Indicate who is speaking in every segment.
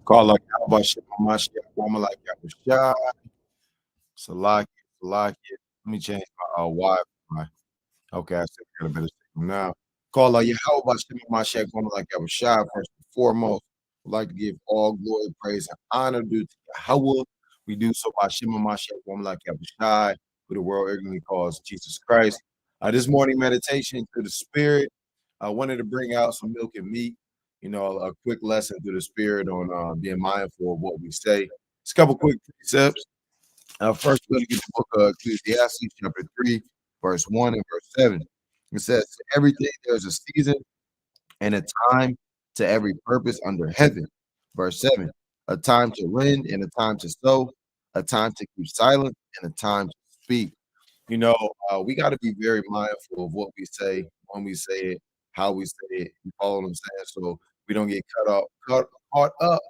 Speaker 1: Call like Yahweh Mashiach, woman like Yahweh Salaki, Salaki. Let me change my Wi-Fi. Okay, I still got a better signal now. Call Yahweh Mashiach, woman like Yahweh first and foremost. I'd like to give all glory, praise, and honor due to Yahweh. We do so by Shema Mashiach, woman like Yahweh, who the world ignorantly calls Jesus Christ. This morning meditation to the Spirit. I wanted to bring out some milk and meat, a quick lesson to the Spirit on being mindful of what we say. Just a couple quick precepts. First, we're going to get the book of Ecclesiastes, chapter 3, verse 1 and verse 7. It says, "To everything there's a season and a time to every purpose under heaven." Verse 7, "A time to rend and a time to sow, a time to keep silent and a time to speak." You know, we got to be very mindful of what we say, when we say it, how we say it. You follow what I'm saying? So we don't get caught up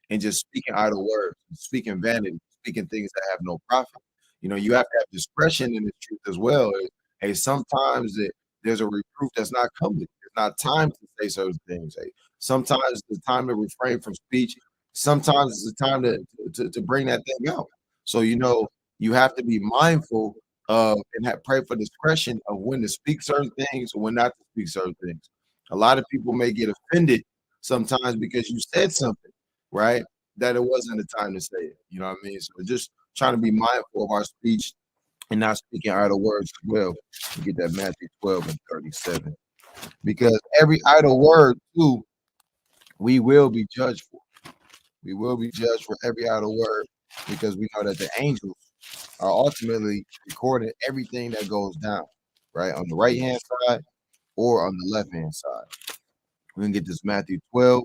Speaker 1: in just speaking idle words, speaking vanity, speaking things that have no profit. You have to have discretion in the truth as well. Hey, sometimes there's a reproof that's not coming. It's not time to say certain things. Hey, sometimes it's the time to refrain from speech. Sometimes it's the time to bring that thing out. So you have to be mindful and pray for discretion of when to speak certain things or when not to speak certain things. A lot of people may get offended sometimes because you said something, right? That it wasn't the time to say it. You know what I mean? So just trying to be mindful of our speech and not speaking idle words as well. You get that Matthew 12 and 37. Because every idle word, too, we will be judged for. We will be judged for every idle word because we know that the angels are ultimately recording everything that goes down, right? On the right hand side or on the left hand side. We can get this Matthew 12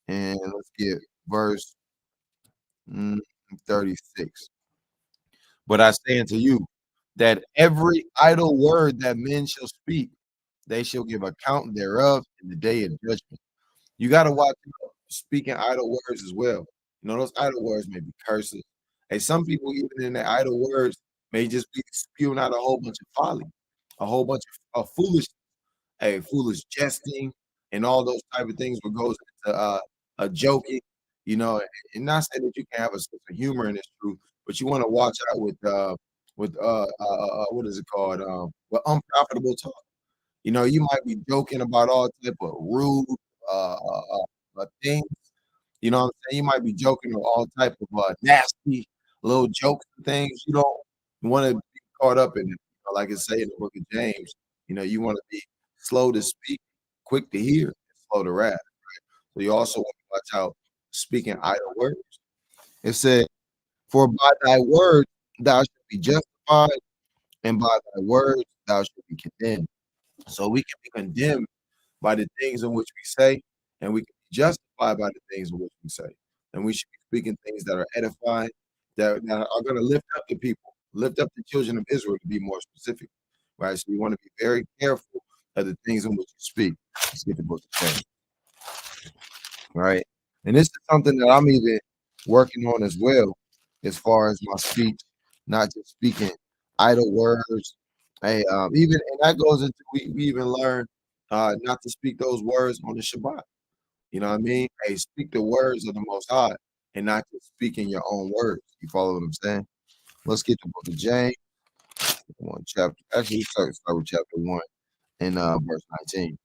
Speaker 1: and let's get verse 36. "But I say unto you that every idle word that men shall speak, they shall give account thereof in the day of judgment." You got to watch speaking idle words as well. Those idle words may be curses. Hey, some people, even in their idle words, may just be spewing out a whole bunch of folly, a whole bunch of foolish, foolish jesting, and all those type of things. What goes into a joking, and not saying that you can have a sense of humor in this truth, but you want to watch out with what is it called? With unprofitable talk. You might be joking about all type of rude things. You know what I'm saying? You might be joking with all type of nasty little jokes and things. You don't want to be caught up in it. Like it say in the book of James, you want to be slow to speak, quick to hear, and slow to wrath. So you also want to watch out speaking idle words. It said, "For by thy words thou shalt be justified, and by thy words thou shalt be condemned." So we can be condemned by the things in which we say, and we can be justified by the things in which we say. And we should be speaking things that are edifying, that are going to lift up the people, lift up the children of Israel to be more specific, right? So you want to be very careful of the things in which you speak. Let's get the book of James, right? And this is something that I'm even working on as well, as far as my speech, not just speaking idle words. Hey, even and that goes into we even learn not to speak those words on the Shabbat. You know what I mean? Hey, speak the words of the Most High and not just speaking your own words. You follow what I'm saying? Let's get the book of James, one chapter. Actually, start with chapter 1 and verse 19.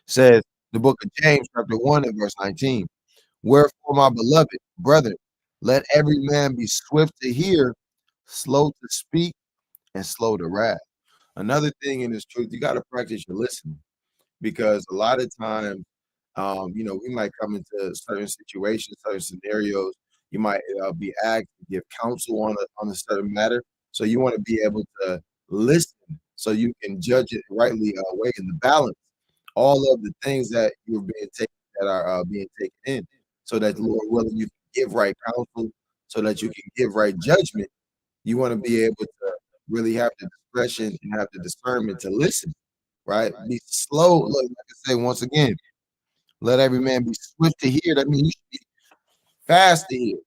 Speaker 1: Says the book of James, chapter 1 and verse 19. "Wherefore, my beloved brethren, let every man be swift to hear, slow to speak, and slow to wrath." Another thing in this truth, you got to practice your listening because a lot of times, we might come into certain situations, certain scenarios. You might be asked to give counsel on a certain matter, so you want to be able to listen so you can judge it rightly, weigh in the balance all of the things that you're being taken that are being taken in, so that the Lord willing you can give right counsel, so that you can give right judgment. You want to be able to really have the discretion and have the discernment to listen, right? Be slow. Look, like I say once again, let every man be swift to hear. That means you should be fast to hear,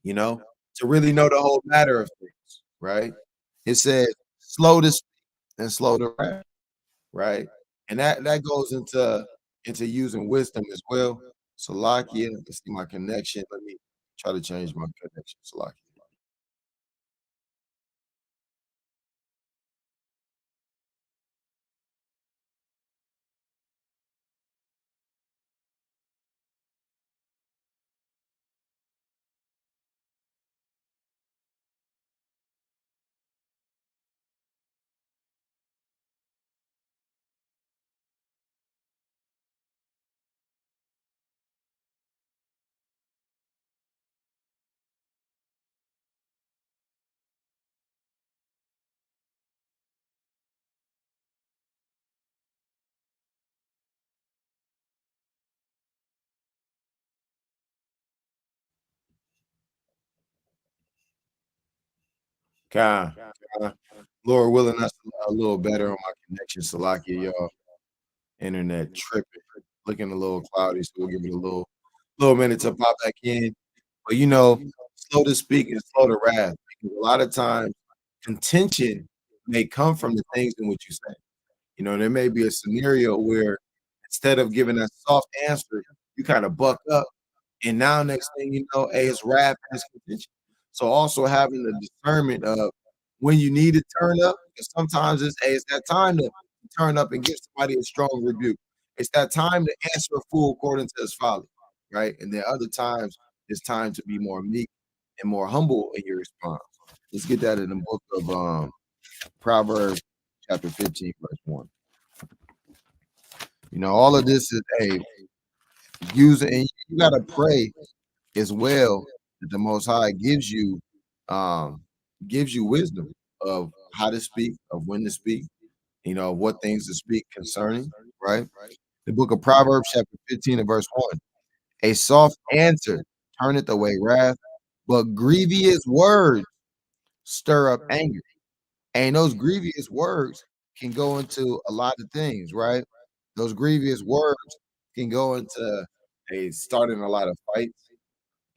Speaker 1: you know, to really know the whole matter of things, right? It says slow to speak and slow to wrath, right? And that goes into using wisdom as well. Salakia. Let's see my connection. Let me try to change my connection. Salakia. Kind, kind. Lord willing, that's a little better on my connection. Salakia, y'all. Internet tripping, looking a little cloudy, so we'll give it a little minute to pop back in. But slow to speak and slow to wrath. Because a lot of times, contention may come from the things in which you say. There may be a scenario where instead of giving a soft answer, you kind of buck up, and now next thing you know, hey, it's wrath and it's contention. So also having the discernment of when you need to turn up, because sometimes it's that time to turn up and give somebody a strong rebuke. It's that time to answer a fool according to his folly, right? And then other times it's time to be more meek and more humble in your response. Let's get that in the book of Proverbs chapter 15, verse 1. All of this is a using, and you gotta pray as well that the Most High um gives you wisdom of how to speak, of when to speak, what things to speak concerning, right? The book of Proverbs, chapter 15 and verse 1. A soft answer turneth away wrath, but grievous words stir up anger. And those grievous words can go into a lot of things, right? Those grievous words can go into a starting a lot of fights.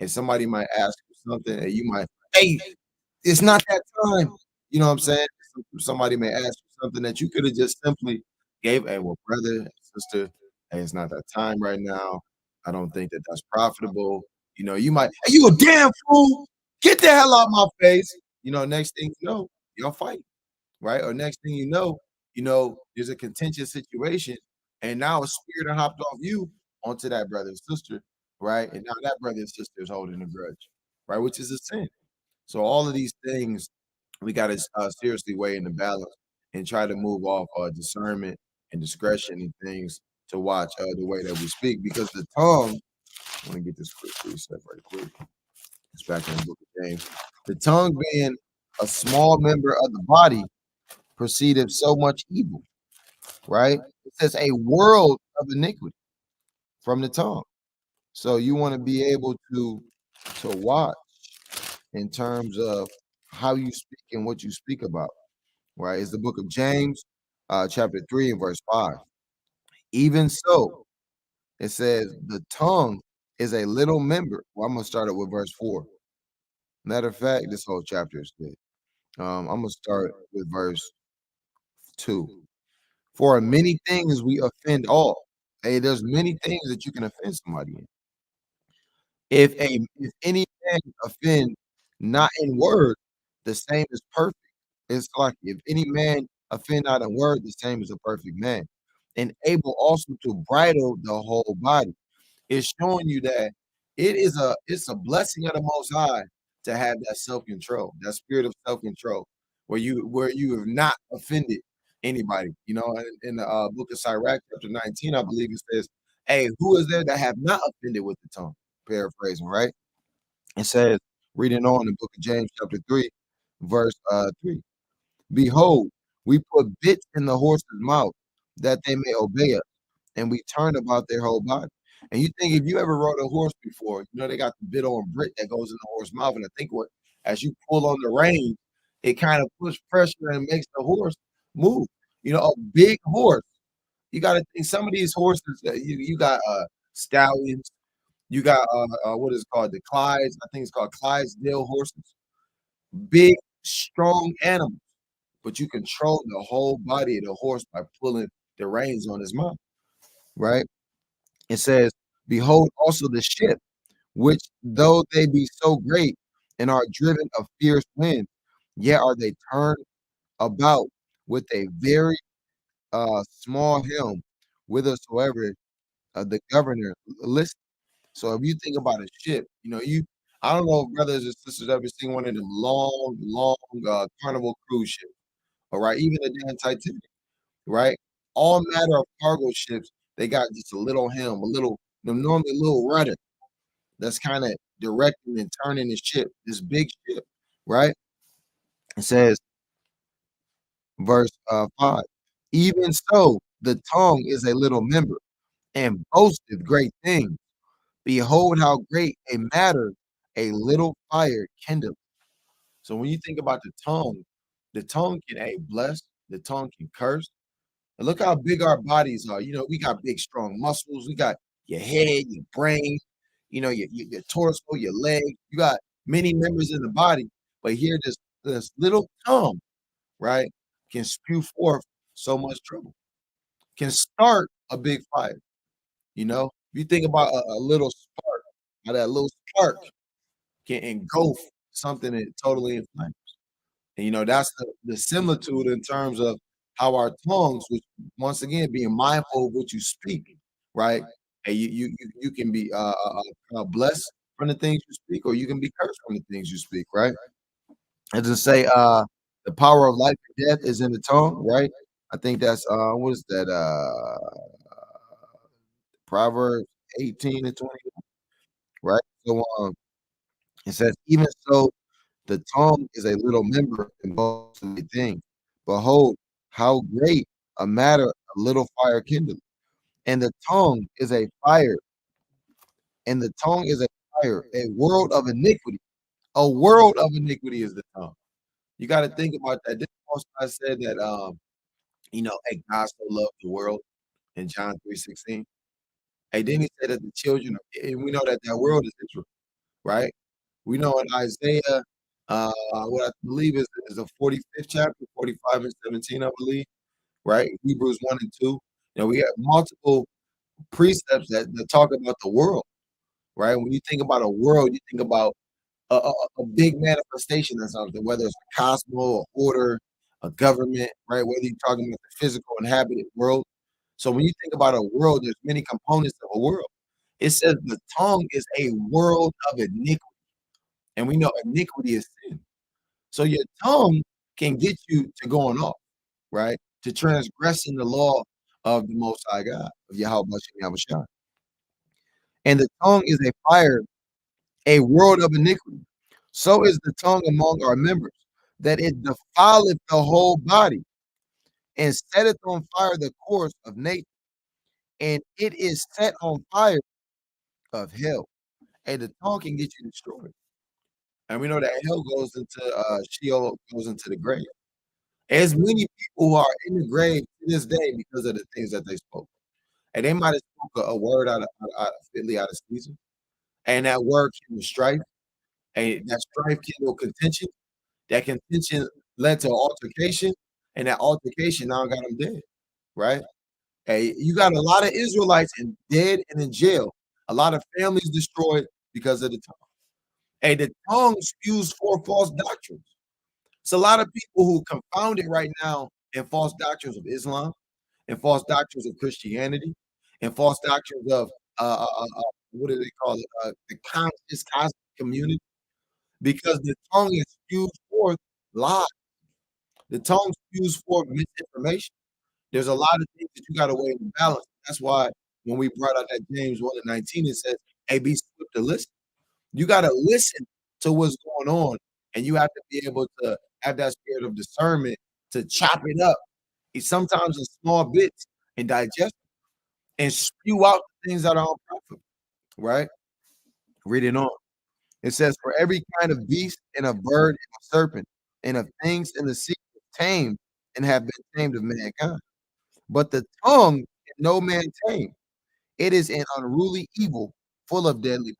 Speaker 1: And somebody might ask you something, and you might, hey, it's not that time. You know what I'm saying? Somebody may ask you something that you could have just simply gave, hey, well, brother, sister, hey, it's not that time right now. I don't think that that's profitable. You might, hey, you a damn fool. Get the hell out of my face. Next thing you know, y'all fight, right? Or next thing there's a contentious situation, and now a spirit done hopped off you onto that brother and sister, right? And now that brother and sister is holding a grudge, right? Which is a sin. So all of these things we got to seriously weigh in the balance and try to move off discernment and discretion and things to watch the way that we speak, because the tongue. I want to get this quick reset right quick. It's back in the book of James. The tongue being a small member of the body proceedeth so much evil, right? It says a world of iniquity from the tongue. So you want to be able to watch in terms of how you speak and what you speak about, right? It's the book of James, chapter 3 and verse 5. Even so, it says the tongue is a little member. Well, I'm gonna start it with verse 4. Matter of fact, this whole chapter is good. I'm gonna start with verse 2. For many things we offend all. Hey, there's many things that you can offend somebody in. If any man offend not in word, the same is perfect. It's like if any man offend not in word, the same is a perfect man, and able also to bridle the whole body. It's showing you that it's a blessing of the Most High to have that self control, that spirit of self control, where you have not offended anybody. In the book of Sirach, chapter 19, I believe it says, "Hey, who is there that have not offended with the tongue?" Paraphrasing, right? It says, reading on in the book of James, chapter 3, verse 3. Behold, we put bits in the horse's mouth that they may obey us, and we turn about their whole body. And you think if you ever rode a horse before, they got the bit on Brit that goes in the horse's mouth. And I think as you pull on the rein, it kind of puts pressure and makes the horse move. A big horse. You got to think some of these horses, you got stallions, you got what is it called? The Clydes. I think it's called Clydesdale horses. Big, strong animals, but you control the whole body of the horse by pulling the reins on his mouth, right? It says, Behold also the ship, which though they be so great and are driven of fierce winds, yet are they turned about with a very small helm, whithersoever the governor list. So if you think about a ship, I don't know if brothers and sisters ever seen one of them long, long carnival cruise ships, all right, even the damn Titanic, right? All matter of cargo ships, they got just a little helm, normally a little rudder that's kind of directing and turning the ship, this big ship, right? It says, verse 5, even so, the tongue is a little member and boasteth great things. Behold, how great a matter a little fire kindleth. So when you think about the tongue can a bless, the tongue can curse. And look how big our bodies are. We got big, strong muscles. We got your head, your brain, your torso, your leg. You got many members in the body, but here this little tongue, right, can spew forth so much trouble, can start a big fire. If you think about a little spark, how that little spark can engulf something that totally inflames. And that's the similitude in terms of how our tongues, which once again being mindful of what you speak, right? And you can be blessed from the things you speak, or you can be cursed from the things you speak, right? As I say, the power of life and death is in the tongue, right? I think that's what is that? Proverbs 18 and 20, right? So it says, even so, the tongue is a little member and boasts a great thing. Behold, how great a matter a little fire kindleth. And the tongue is a fire, and the tongue is a fire, a world of iniquity. A world of iniquity is the tongue. You got to think about that. This Most I said that hey, God so loved the world in John 3:16. Hey, then he said that the children and we know that that world is Israel, right? We know in Isaiah, what I believe is the 45th chapter, 45 and 17, I believe, right? Hebrews 1 and 2. We have multiple precepts that talk about the world, right? When you think about a world, you think about a big manifestation of something, whether it's a cosmos, a order, a government, right? Whether you're talking about the physical inhabited world. So when you think about a world, there's many components of a world. It says the tongue is a world of iniquity. And we know iniquity is sin. So your tongue can get you to going off, right? To transgressing the law of the Most High God, of Yahweh Yahushua. And the tongue is a fire, a world of iniquity. So is the tongue among our members, that it defileth the whole body, and setteth on fire the course of nature, and it is set on fire of hell. And the tongue can get you destroyed. And we know that hell goes into Sheol, goes into the grave. As many people who are in the grave to this day because of the things that they spoke. And they might have spoke a word fitly out of season. And that word kindled strife. And that strife kindled contention. That contention led to an altercation. And that altercation now got them dead. Right? Hey, you got a lot of Israelites dead and in jail. A lot of families destroyed because of the tongue. Hey, the tongue spews forth false doctrines. It's a lot of people who confound it right now in false doctrines of Islam, and false doctrines of Christianity, and false doctrines of what do they call it? The conscious cosmic community, because the tongue is spews forth lies. The tongue spews forth misinformation. There's a lot of things that you got to weigh in balance. That's why when we brought out that James 1 and 19, it says, "Hey, be swift to listen." You got to listen to what's going on, and you have to be able to have that spirit of discernment to chop it up. It's sometimes in small bits and digest and spew out the things that are unprofitable, right? Read it on. It says, "For every kind of beast and of bird and of serpent and of things in the sea is tamed and have been tamed of mankind. But the tongue can no man tame. It is an unruly evil full of deadly poison."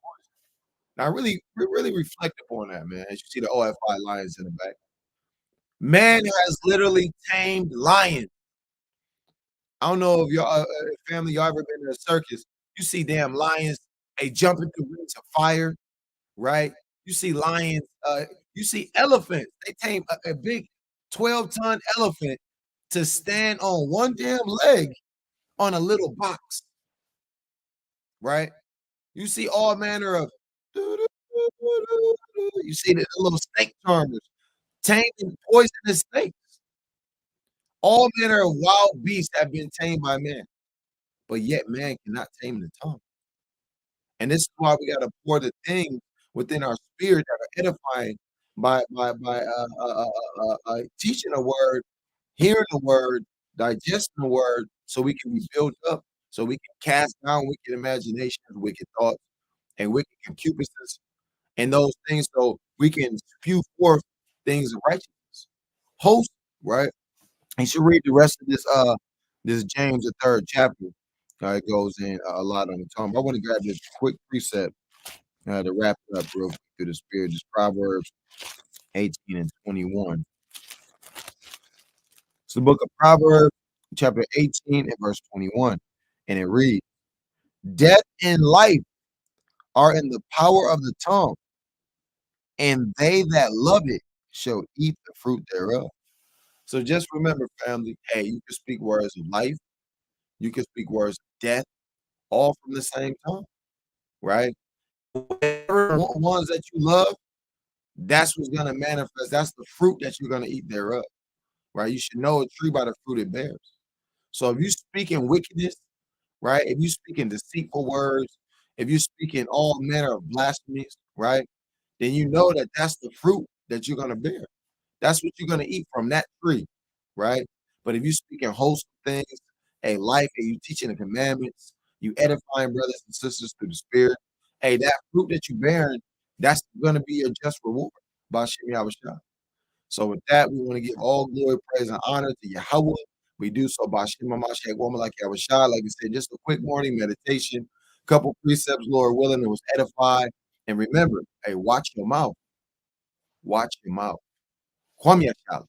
Speaker 1: Now, really reflect upon that, man. As you see the O.F.I lions in the back, man has literally tamed lions. I don't know if y'all family y'all ever been to a circus, You see damn lions, they jumping through rings of fire, right? You see lions, you see elephants. They tame a big 12-ton elephant to stand on one damn leg on a little box, right? You see all manner of you see the little snake charmers taming poisonous snakes. All manner of wild beasts have been tamed by man, but yet man cannot tame the tongue. And this is why we gotta pour the things within our spirit that are edifying by teaching the word, hearing the word, digesting the word, so we can be built up, so we can cast down wicked imaginations, wicked thoughts, and wicked concupiscences, and those things, so we can spew forth things of righteousness. Host, right? You should read the rest of this James the third chapter. It goes in a lot on the tongue. But I want to grab this quick precept to wrap it up real quick through the spirit. Just Proverbs 18 and 21. It's the book of Proverbs, chapter 18 and verse 21. And it reads, Death and life are in the power of the tongue, and they that love it shall eat the fruit thereof. So just remember, family, hey, you can speak words of life, you can speak words of death, all from the same tongue, right? Whatever ones that you love, that's what's gonna manifest. That's the fruit that you're gonna eat thereof, right? You should know a tree by the fruit it bears. So if you speak in wickedness, right? If you speak in deceitful words, if you speak in all manner of blasphemies, right? Then you know that that's the fruit that you're gonna bear. That's what you're gonna eat from that tree, right? But if you speak in wholesome things, a life, and you teaching the commandments, you edifying brothers and sisters through the spirit, hey, that fruit that you bearing, that's gonna be your just reward. Bashim Yahushua. So with that, we want to give all glory, praise, and honor to Yahweh. We do so by Shema Mashiach, woman like Yahushua. Like I said, just a quick morning meditation, couple precepts, Lord willing, it was edified. And remember, hey, watch your mouth. Watch your mouth. Kwame Yashala.